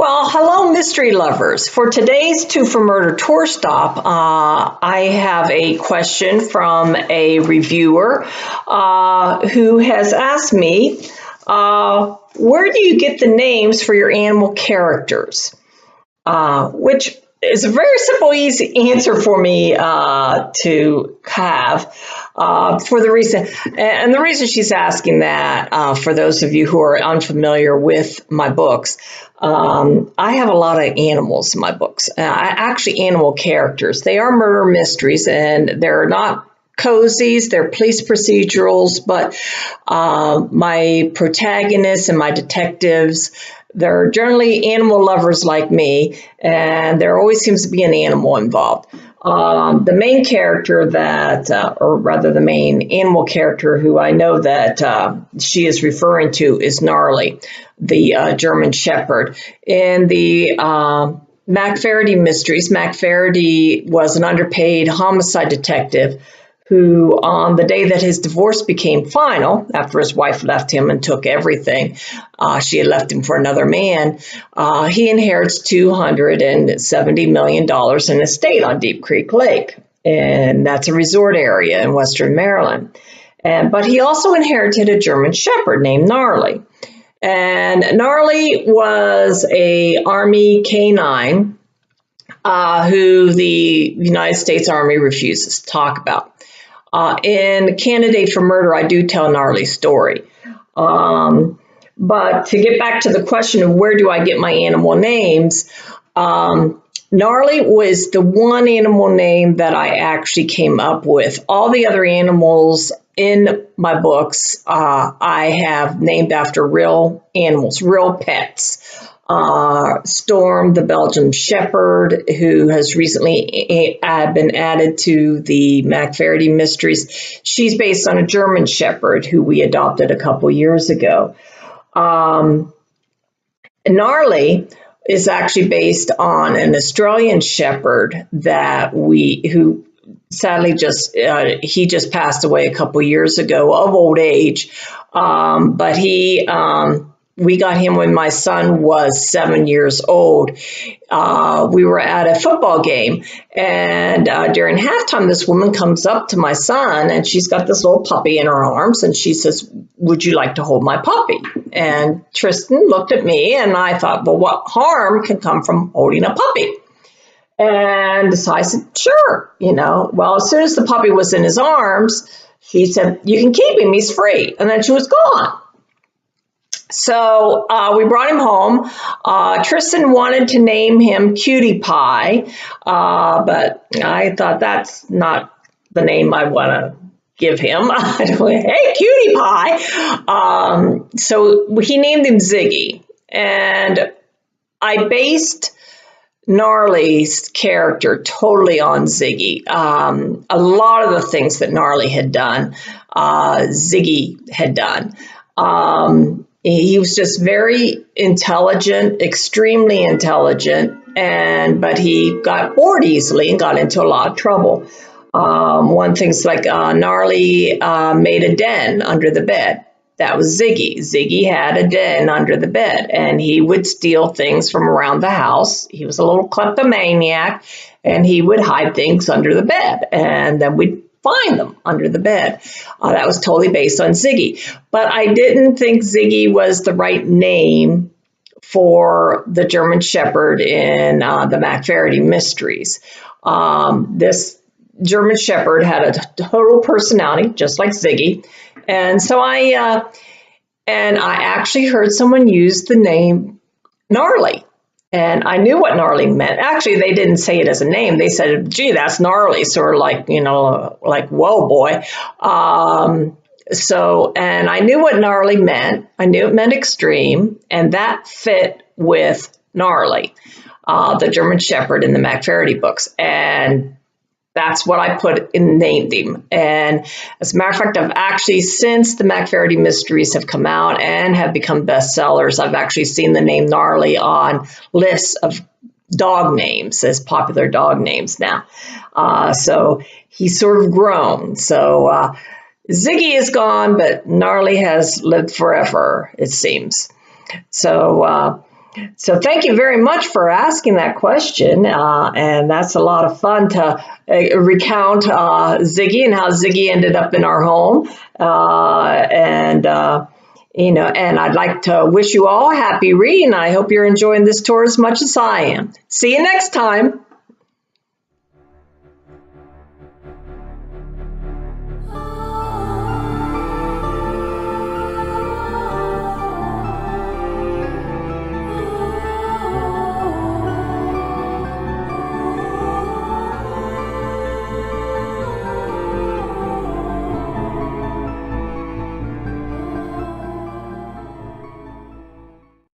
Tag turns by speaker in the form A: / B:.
A: Well, hello, mystery lovers. For today's Two for Murder tour stop, I have a question from a reviewer who has asked me, where do you get the names for your animal characters? Which is a very simple, easy answer for me to have. For the reason, and the reason she's asking that, for those of you who are unfamiliar with my books, I have a lot of animals in my books. Actually, animal characters. They are murder mysteries, and they're not cozies, they're police procedurals, but my protagonists and my detectives, they're generally animal lovers like me, and there always seems to be an animal involved. The main character that, or rather the main animal character who I know that she is referring to is Gnarly, the German Shepherd. In the McFarity mysteries, McFarity was an underpaid homicide detective who, on the day that his divorce became final, after his wife left him and took everything, she had left him for another man, he inherits $270 million in estate on Deep Creek Lake, and that's a resort area in western Maryland. But he also inherited a German Shepherd named Gnarly. And Gnarly was a Army canine who the United States Army refuses to talk about. In Candidate for Murder, I do tell Gnarly's story. But to get back to the question of where do I get my animal names, Gnarly was the one animal name that I actually came up with. All the other animals in my books, I have named after real animals, real pets. Storm, the Belgian Shepherd, who has recently been added to the McFarity mysteries. She's based on a German Shepherd who we adopted a couple years ago. Gnarly is actually based on an Australian Shepherd who sadly he just passed away a couple years ago of old age. But we got him when my son was 7 years old. We were at a football game, and during halftime, this woman comes up to my son, and she's got this little puppy in her arms, and she says, "Would you like to hold my puppy?" And Tristan looked at me, and I thought, well, what harm can come from holding a puppy? And so I said, sure, Well, as soon as the puppy was in his arms, she said, "You can keep him, he's free." And then she was gone. So we brought him home. Tristan wanted to name him Cutie Pie, but I thought that's not the name I want to give him. Hey, Cutie Pie. So he named him Ziggy. And I based Gnarly's character totally on Ziggy. A lot of the things that Gnarly had done, Ziggy had done. He was just very intelligent, extremely intelligent, but he got bored easily and got into a lot of trouble. One thing's like Gnarly made a den under the bed. That was Ziggy. Ziggy had a den under the bed, and he would steal things from around the house. He was a little kleptomaniac, and he would hide things under the bed, and then we'd find them under the bed. That was totally based on Ziggy. But I didn't think Ziggy was the right name for the German Shepherd in the McFarity mysteries. This German Shepherd had a total personality, just like Ziggy. And so I actually heard someone use the name Gnarly. And I knew what Gnarly meant. Actually, they didn't say it as a name. They said, "Gee, that's gnarly." Sort of like, like, whoa, boy. And I knew what Gnarly meant. I knew it meant extreme. And that fit with Gnarly, the German Shepherd in the McFarity books. And that's what I named him. And as a matter of fact, I've actually, since the McFarity mysteries have come out and have become bestsellers, I've actually seen the name Gnarly on lists of dog names as popular dog names now. So he's sort of grown. So Ziggy is gone, but Gnarly has lived forever, it seems. So So thank you very much for asking that question, and that's a lot of fun to recount Ziggy and how Ziggy ended up in our home, and I'd like to wish you all a happy reading. I hope you're enjoying this tour as much as I am. See you next time.